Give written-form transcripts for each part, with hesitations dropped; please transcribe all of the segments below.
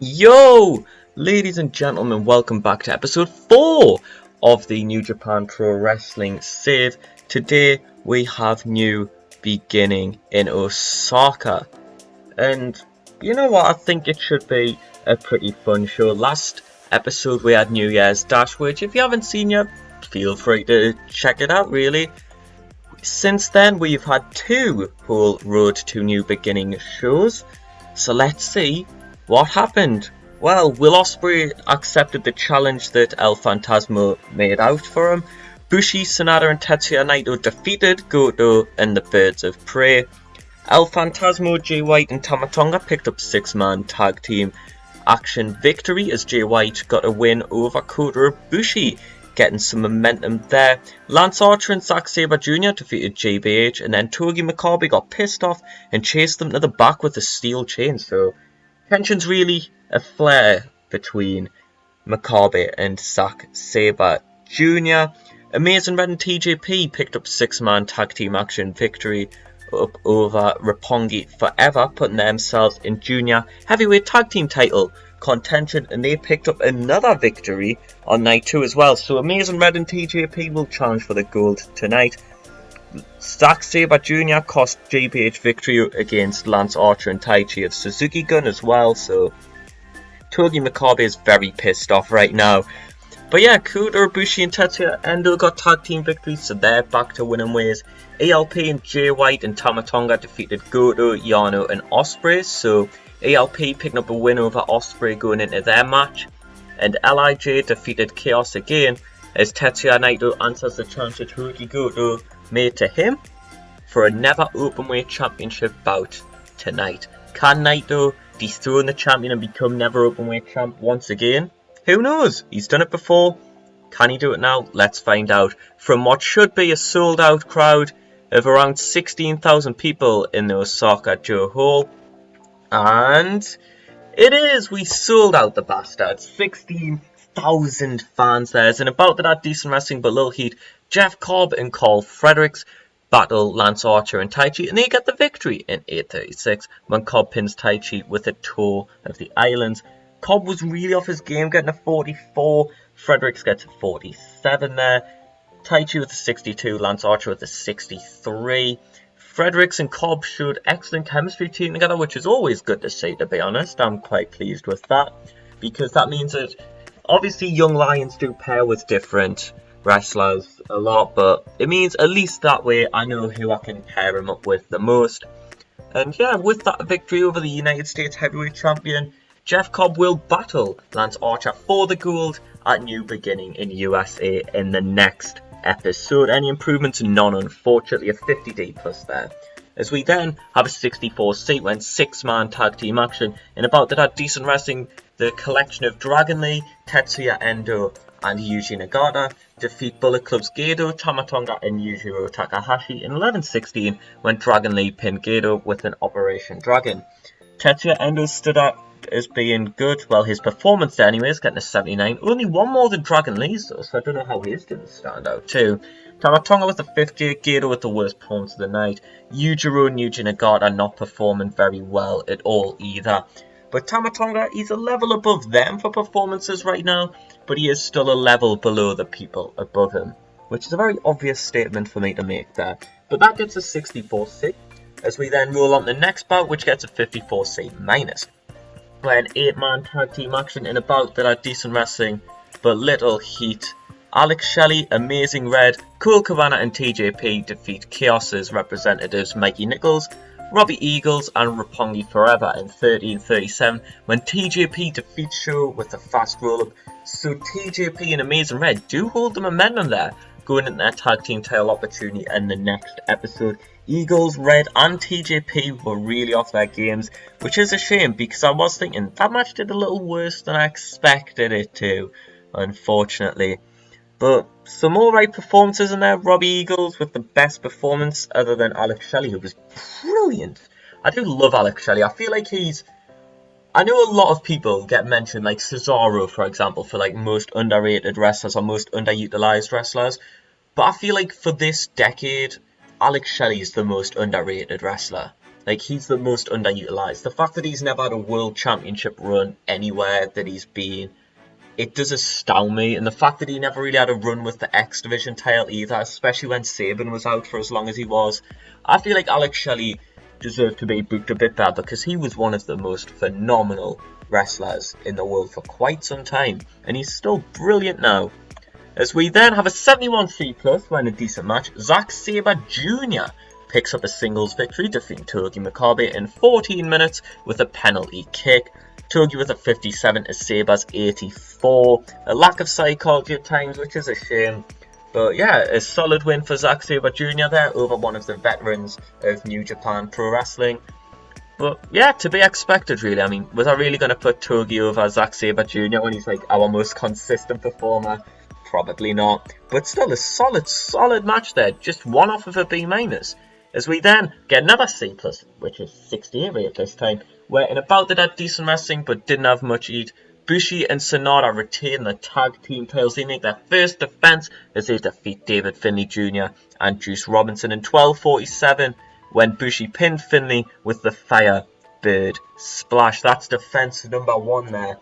Yo, ladies and gentlemen, welcome back to episode 4 of the New Japan Pro Wrestling Save. Today we have new beginning in Osaka, and you know what, I think it should be a pretty fun show. Last episode we had New Year's Dash, which if you haven't seen yet, feel free to check it out really. Since then we've had 2 whole Road to New Beginning shows, so let's see what happened. Well, Will Ospreay accepted the challenge that El Phantasmo made out for him. Bushi, Sanada and Tetsuya Naito defeated Goto and the Birds of Prey. El Phantasmo, Jay White and Tama Tonga picked up 6-man tag team action victory as Jay White got a win over Kota Ibushi, getting some momentum there. Lance Archer and Zack Sabre Jr. defeated JBH, and then Togi Makabe got pissed off and chased them to the back with a steel chain. So tension's really a flare between Makabe and Zack Sabre Jr. Amazing Red and TJP picked up 6-man tag team action victory up over Roppongi Forever, putting themselves in junior heavyweight tag team title contention, and they picked up another victory on night 2 as well. So Amazing Red and TJP will challenge for the gold tonight. Zack Sabre Jr. cost JBH victory against Lance Archer and Taichi of Suzuki Gun as well, so Togi Makabe is very pissed off right now. But yeah, Kota Ibushi and Tetsuya Endo got tag team victories, so they're back to winning ways. ALP and Jay White and Tama Tonga defeated Goto, Yano and Ospreay, so ALP picking up a win over Ospreay going into their match. And LIJ defeated Chaos again as Tetsuya Naito answers the challenge that Hiroki Goto made to him for a never openweight championship bout tonight. Can Naito dethrone the champion and become never openweight champ once again? Who knows? He's done it before. Can he do it now? Let's find out. From what should be a sold out crowd of around 16,000 people in the Osaka Joe Hall. And it is! We sold out the bastards. 16,000 fans there. And about that decent wrestling but little heat, Jeff Cobb and Carl Fredericks battle Lance Archer and Taichi, and they get the victory in 8:36 when Cobb pins Taichi with a toe of the islands. Cobb was really off his game, getting a 44. Fredericks gets a 47 there. Taichi with a 62, Lance Archer with a 63. Fredericks and Cobb showed excellent chemistry teaming together, which is always good to see, to be honest. I'm quite pleased with that, because that means that obviously Young Lions do pair with different wrestlers a lot, but it means at least that way I know who I can pair him up with the most. And yeah, with that victory over the United States Heavyweight Champion, Jeff Cobb will battle Lance Archer for the gold at New Beginning in USA in the next episode. Any improvements? None, unfortunately. A 50D plus there. As we then have a 64 seat when 6-man tag team action. In about that decent wrestling, the collection of Dragon Lee, Tetsuya Endo and Yuji Nagata defeat Bullet Club's Gedo, Tama Tonga and Yujiro Takahashi in 11:16 when Dragon Lee pinned Gedo with an Operation Dragon. Tetsuya Endo stood out as being good. Well, his performance there anyways, getting a 79. Only one more than Dragon Lee's though, so I don't know how his didn't stand out too. Tama Tonga with the 50, Gedo with the worst performance of the night. Yujiro and Yuji Nagata not performing very well at all either. But Tama Tonga, he's a level above them for performances right now, but he is still a level below the people above him, which is a very obvious statement for me to make there. But that gets a 64C, as we then roll on to the next bout, which gets a 54C minus. When 8-man tag team action in a bout that had decent wrestling but little heat. Alex Shelley, Amazing Red, Cool Cabana and TJP defeat Chaos's representatives Mikey Nichols, Robbie Eagles and Roppongi Forever in 13:37 when TJP defeats Show with a fast roll-up. So TJP and Amazing Red do hold the momentum there, going into their tag team title opportunity in the next episode. Eagles, Red and TJP were really off their games, which is a shame because I was thinking that match did a little worse than I expected it to, unfortunately. But some alright performances in there. Robbie Eagles with the best performance other than Alex Shelley, who was brilliant. I do love Alex Shelley. I feel like I know a lot of people get mentioned, like Cesaro, for example, for like most underrated wrestlers or most underutilized wrestlers. But I feel like for this decade, Alex Shelley is the most underrated wrestler. Like, he's the most underutilized. The fact that he's never had a world championship run anywhere that he's been, it does astound me. And the fact that he never really had a run with the X Division title either, especially when Saban was out for as long as he was. I feel like Alex Shelley deserved to be booked a bit better because he was one of the most phenomenal wrestlers in the world for quite some time. And he's still brilliant now. As we then have a 71C+, when a decent match, Zack Sabre Jr. picks up a singles victory, defeating Togi Makabe in 14 minutes with a penalty kick. Togi with a 57 to Saber's 84. A lack of psychology at times, which is a shame. But yeah, a solid win for Zack Sabre Jr. there over one of the veterans of New Japan Pro Wrestling. But yeah, to be expected really. I mean, was I really going to put Togi over Zack Sabre Jr. when he's like our most consistent performer? Probably not. But still a solid match there. Just one off of a B-. As we then get another C+, which is 68 rate this time, where in a bout that had decent wrestling but didn't have much heat, Bushi and Sonata retain the tag team titles. They make their first defense as they defeat David Finlay Jr. and Juice Robinson in 12:47 when Bushi pinned Finlay with the Firebird Splash. That's defense number 1 there.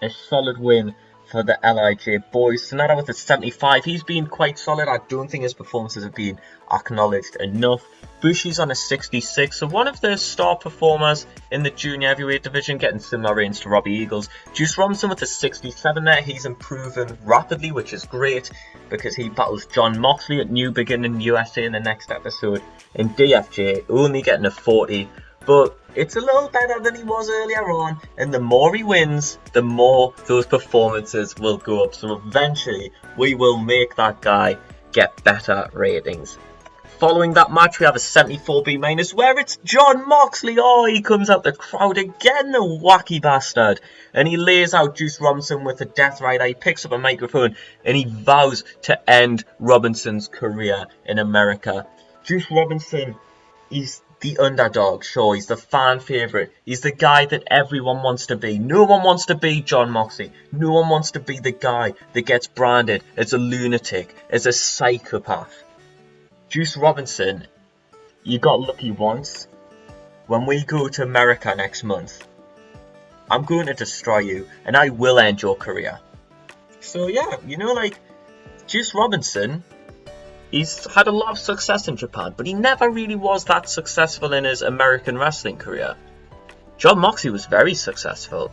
A solid win for the LIJ boys. Sonata with a 75. He's been quite solid. I don't think his performances have been acknowledged enough. Bushi's on a 66. So one of the star performers in the junior heavyweight division, getting similar reigns to Robbie Eagles. Juice Robinson with a 67 there. He's improving rapidly, which is great because he battles John Moxley at New Beginning USA in the next episode. And DFJ only getting a 40. But it's a little better than he was earlier on, and the more he wins, the more those performances will go up. So eventually, we will make that guy get better ratings. Following that match, we have a 74B- where it's John Moxley. Oh, he comes out the crowd again, the wacky bastard. And he lays out Juice Robinson with a death rider. He picks up a microphone and he vows to end Robinson's career in America. Juice Robinson, he's the underdog, sure, he's the fan favourite, he's the guy that everyone wants to be. No one wants to be John Moxley, no one wants to be the guy that gets branded as a lunatic, as a psychopath. Juice Robinson, you got lucky once. When we go to America next month, I'm going to destroy you and I will end your career. So yeah, you know, like, Juice Robinson, he's had a lot of success in Japan, but he never really was that successful in his American wrestling career. John Moxley was very successful.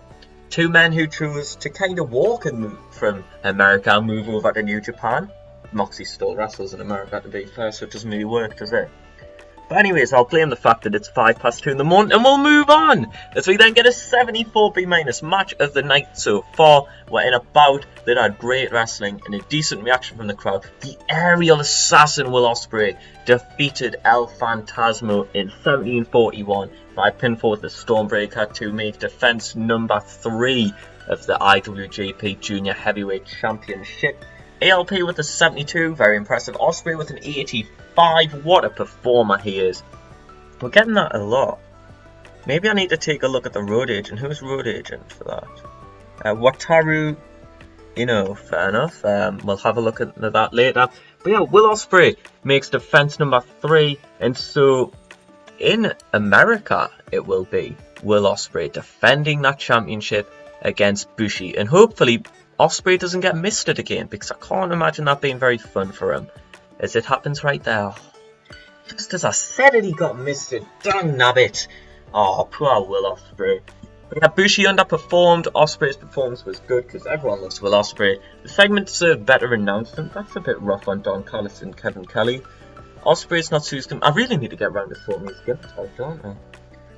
Two men who chose to kind of walk and move from America and move over to New Japan. Moxley still wrestles in America, to be fair, so it doesn't really work, does it? But anyways, I'll blame the fact that it's 2:05 in the morning and we'll move on as we then get a 74B- match of the night so far. We're in a bout that had great wrestling and a decent reaction from the crowd. The aerial assassin Will Ospreay defeated El Phantasmo in 1741 by pinfall with the Stormbreaker to make defense number 3 of the IWGP Junior Heavyweight Championship. ALP with a 72, very impressive. Ospreay with an 85, what a performer he is. We're getting that a lot. Maybe I need to take a look at the road agent. Who's road agent for that? Wataru, you know, fair enough. We'll have a look at that later. But yeah, Will Ospreay makes defense number 3, and so in America it will be Will Ospreay defending that championship against Bushi, and hopefully Ospreay doesn't get misted again, because I can't imagine that being very fun for him, as it happens right there. Just as I said it, he got misted. Dang nabbit. Oh, poor Will Ospreay. But yeah, Bushi underperformed. Ospreay's performance was good, because everyone loves Will Ospreay. The segment deserved better announcement. That's a bit rough on Don Callis and Kevin Kelly. Ospreay's not Susan. I really need to get around to sorting these gifts out, don't I?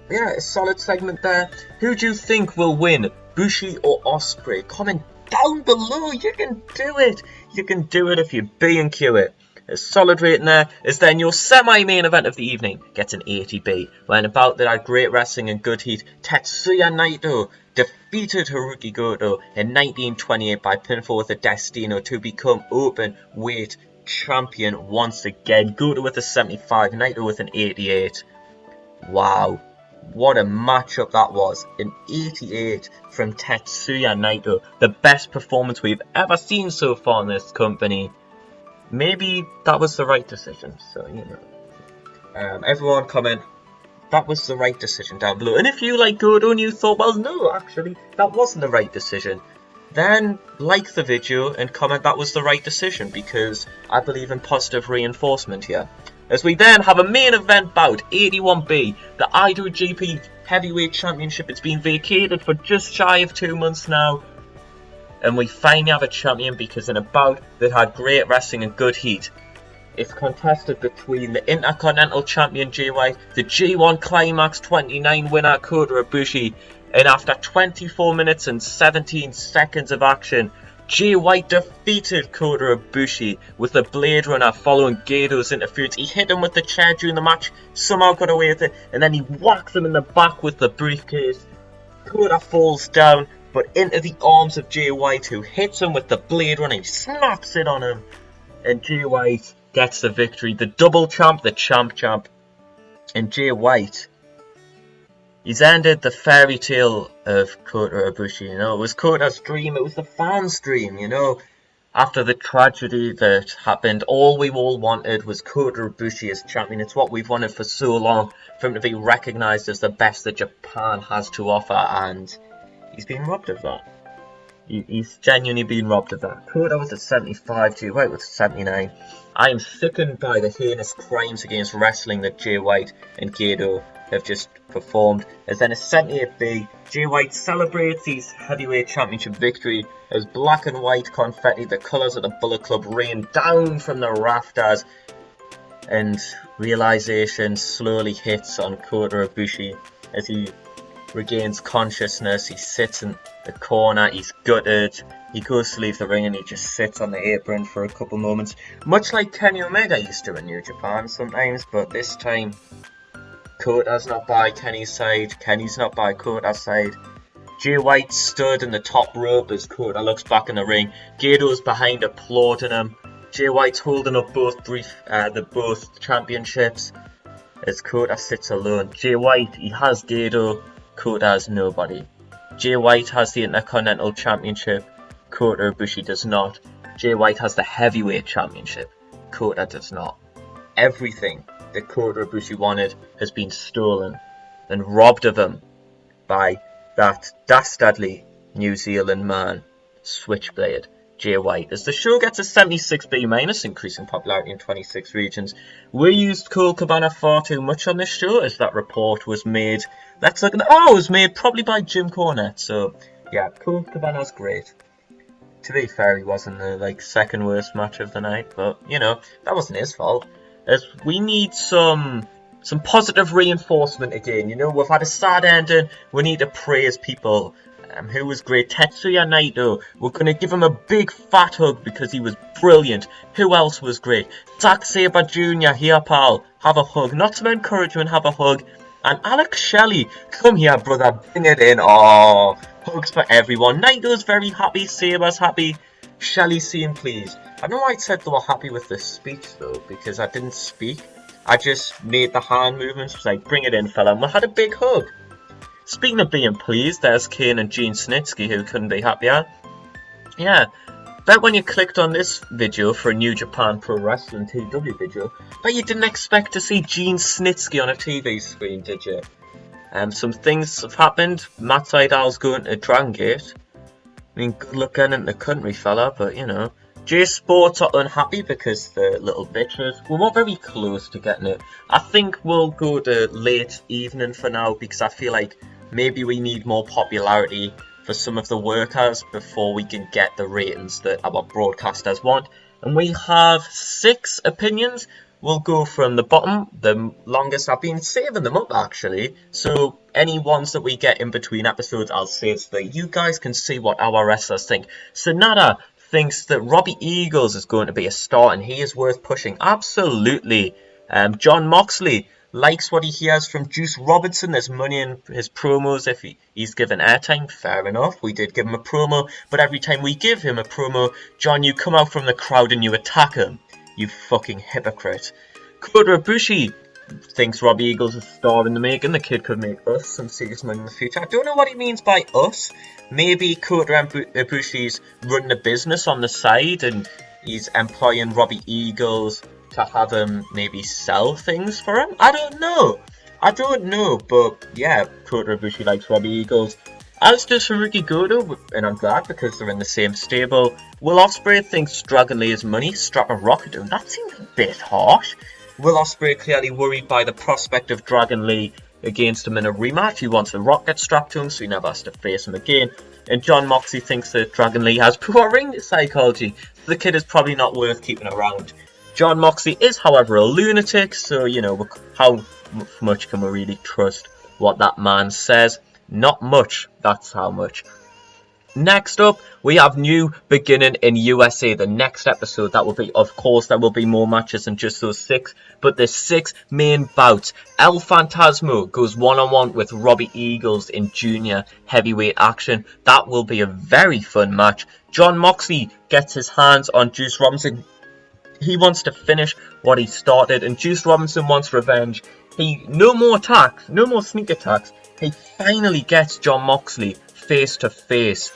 But yeah, a solid segment there. Who do you think will win, Bushi or Ospreay? Comment down below. You can do it. You can do it if you B&Q it. A solid rating there is then your semi-main event of the evening gets an 80B. When about that had great wrestling and good heat, Tetsuya Naito defeated Haruki Goto in 1928 by pinfall with a Destino to become open weight champion once again. Goto with a 75, Naito with an 88. Wow. What a matchup that was. An 88 from Tetsuya Naito. The best performance we've ever seen so far in this company. Maybe that was the right decision. So, you know. Everyone comment that was the right decision down below. And if you like Godo and you thought, well, no, actually, that wasn't the right decision, then like the video and comment that was the right decision, because I believe in positive reinforcement here. As we then have a main event bout, 81B, the IWGP Heavyweight Championship. It's been vacated for just shy of 2 months now, and we finally have a champion, because in a bout that had great wrestling and good heat, it's contested between the Intercontinental Champion Jay White, the G1 Climax 29 winner Kota Ibushi, and after 24 minutes and 17 seconds of action, Jay White defeated Kota Ibushi with the Blade Runner following Gedo's interference. He hit him with the chair during the match, somehow got away with it, and then he whacks him in the back with the briefcase. Kota falls down, but into the arms of Jay White, who hits him with the Blade Runner. He snaps it on him, and Jay White gets the victory. The double champ, the champ. And Jay White, he's ended the fairy tale of Kota Ibushi, you know. It was Kota's dream, it was the fans' dream, you know. After the tragedy that happened, all we all wanted was Kota Ibushi as champion. It's what we've wanted for so long, for him to be recognised as the best that Japan has to offer, and he's been robbed of that. He's genuinely been robbed of that. Kota was at 75, Jay White was 79. I am sickened by the heinous crimes against wrestling that Jay White and Gedo have just performed. As then a 78B, Jay White celebrates his heavyweight championship victory as black and white confetti, the colours of the Bullet Club, rain down from the rafters, and realisation slowly hits on Kota Ibushi as he regains consciousness. He sits in the corner, he's gutted, he goes to leave the ring and he just sits on the apron for a couple moments, much like Kenny Omega used to in New Japan sometimes, but this time Kota's not by Kenny's side, Kenny's not by Kota's side. Jay White stood in the top rope as Kota looks back in the ring. Gedo's behind applauding him. Jay White's holding up both both championships as Kota sits alone. Jay White, he has Gedo, Kota has nobody. Jay White has the Intercontinental Championship, Kota Ibushi does not. Jay White has the Heavyweight Championship, Kota does not. Everything that Kota Ibushi wanted has been stolen and robbed of him by that dastardly New Zealand man, Switchblade, Jay White. As the show gets a 76B-, increasing popularity in 26 regions. We used Colt Cabana far too much on this show, as that report was made. Let's look at it was made probably by Jim Cornette. So yeah, Colt Cabana's great. To be fair, he wasn't the second worst match of the night, but you know, that wasn't his fault. As we need some positive reinforcement again. You know, we've had a sad ending. We need to praise people. Who was great? Tetsuya Naito. We're going to give him a big fat hug because he was brilliant. Who else was great? Zack Sabre Jr. Here, pal. Have a hug. Not some encouragement, have a hug. And Alex Shelley. Come here, brother. Bring it in. Oh, hugs for everyone. Naito's very happy. Sabre's happy. Shelley seemed pleased. I know I said they were happy with this speech, though, because I didn't speak. I just made the hand movements. Was like, bring it in, fella. And we had a big hug. Speaking of being pleased, there's Kane and Gene Snitsky, who couldn't be happier. Yeah, bet when you clicked on this video for a New Japan Pro Wrestling TEW video, bet you didn't expect to see Gene Snitsky on a TV screen, did you? Some things have happened. Matt Sydal's going to Dragon Gate. I mean, good luck getting into the country, fella, but you know. J Sports are unhappy because the little bitches. We're not very close to getting it. I think we'll go to late evening for now because I feel like maybe we need more popularity for some of the workers before we can get the ratings that our broadcasters want. And we have 6 opinions. We'll go from the bottom, the longest. I've been saving them up actually. So any ones that we get in between episodes, I'll save so that you guys can see what our wrestlers think. Sonata thinks that Robbie Eagles is going to be a star and he is worth pushing. Absolutely. John Moxley likes what he hears from Juice Robinson. There's money in his promos if he's given airtime. Fair enough. We did give him a promo, but every time we give him a promo, John, you come out from the crowd and you attack him. You fucking hypocrite. Kota Ibushi thinks Robbie Eagles is a star in the making. The kid could make us some serious money in the future. I don't know what he means by us. Maybe Kota Ibushi's running a business on the side and he's employing Robbie Eagles to have him maybe sell things for him. I don't know. I don't know, but yeah, Kota Ibushi likes Robbie Eagles. As does Haruki Goto, and I'm glad because they're in the same stable. Will Ospreay thinks Dragon Lee is money, strap a rocket to him. That seems a bit harsh. Will Ospreay clearly worried by the prospect of Dragon Lee against him in a rematch. He wants the rocket strapped to him so he never has to face him again. And John Moxley thinks that Dragon Lee has poor ring psychology, so the kid is probably not worth keeping around. John Moxley is, however, a lunatic, so, you know, how much can we really trust what that man says? Not much, that's how much. Next up, we have New Beginning in USA. The next episode, that will be, of course, there will be more matches than just those 6, but there's 6 main bouts. El Phantasmo goes one-on-one with Robbie Eagles in junior heavyweight action. That will be a very fun match. John Moxley gets his hands on Juice Robinson. He wants to finish what he started, and Juice Robinson wants revenge. No more attacks, no more sneak attacks. He finally gets John Moxley face to face.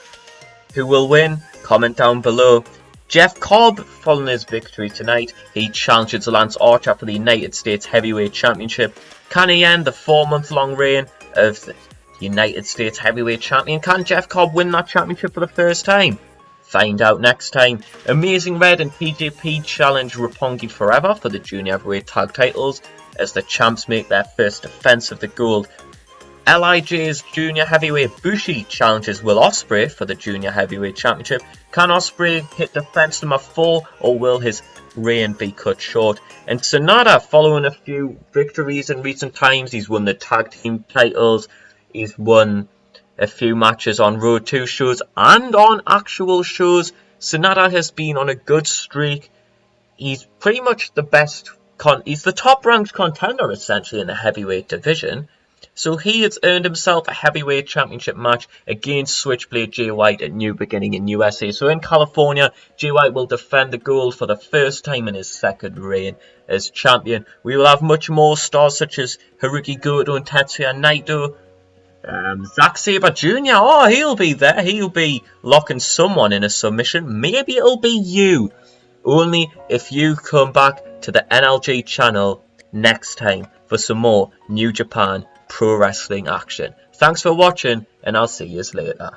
Who will win? Comment down below. Jeff Cobb, following his victory tonight, he challenges Lance Archer for the United States Heavyweight Championship. Can he end the 4-month-long reign of the United States Heavyweight Champion? Can Jeff Cobb win that championship for the first time? Find out next time. Amazing Red and TJP challenge Roppongi Forever for the Junior Heavyweight Tag titles as the champs make their first defense of the gold. LIJ's Junior Heavyweight Bushi challenges Will Ospreay for the Junior Heavyweight Championship. Can Ospreay hit defense number 4, or will his reign be cut short? And Sonata, following a few victories in recent times, he's won the tag team titles, he's won a few matches on Road 2 shows and on actual shows. Sonata has been on a good streak. He's pretty much the best, he's the top ranked contender essentially in the heavyweight division. So he has earned himself a heavyweight championship match against Switchblade Jay White at New Beginning in USA. So in California, Jay White will defend the gold for the first time in his second reign as champion. We will have much more stars such as Haruki Goto and Tetsuya Naito. Zack Sabre Jr. Oh, he'll be there. He'll be locking someone in a submission. Maybe it'll be you. Only if you come back to the NLG channel next time for some more New Japan Pro Wrestling action. Thanks for watching, and I'll see you later.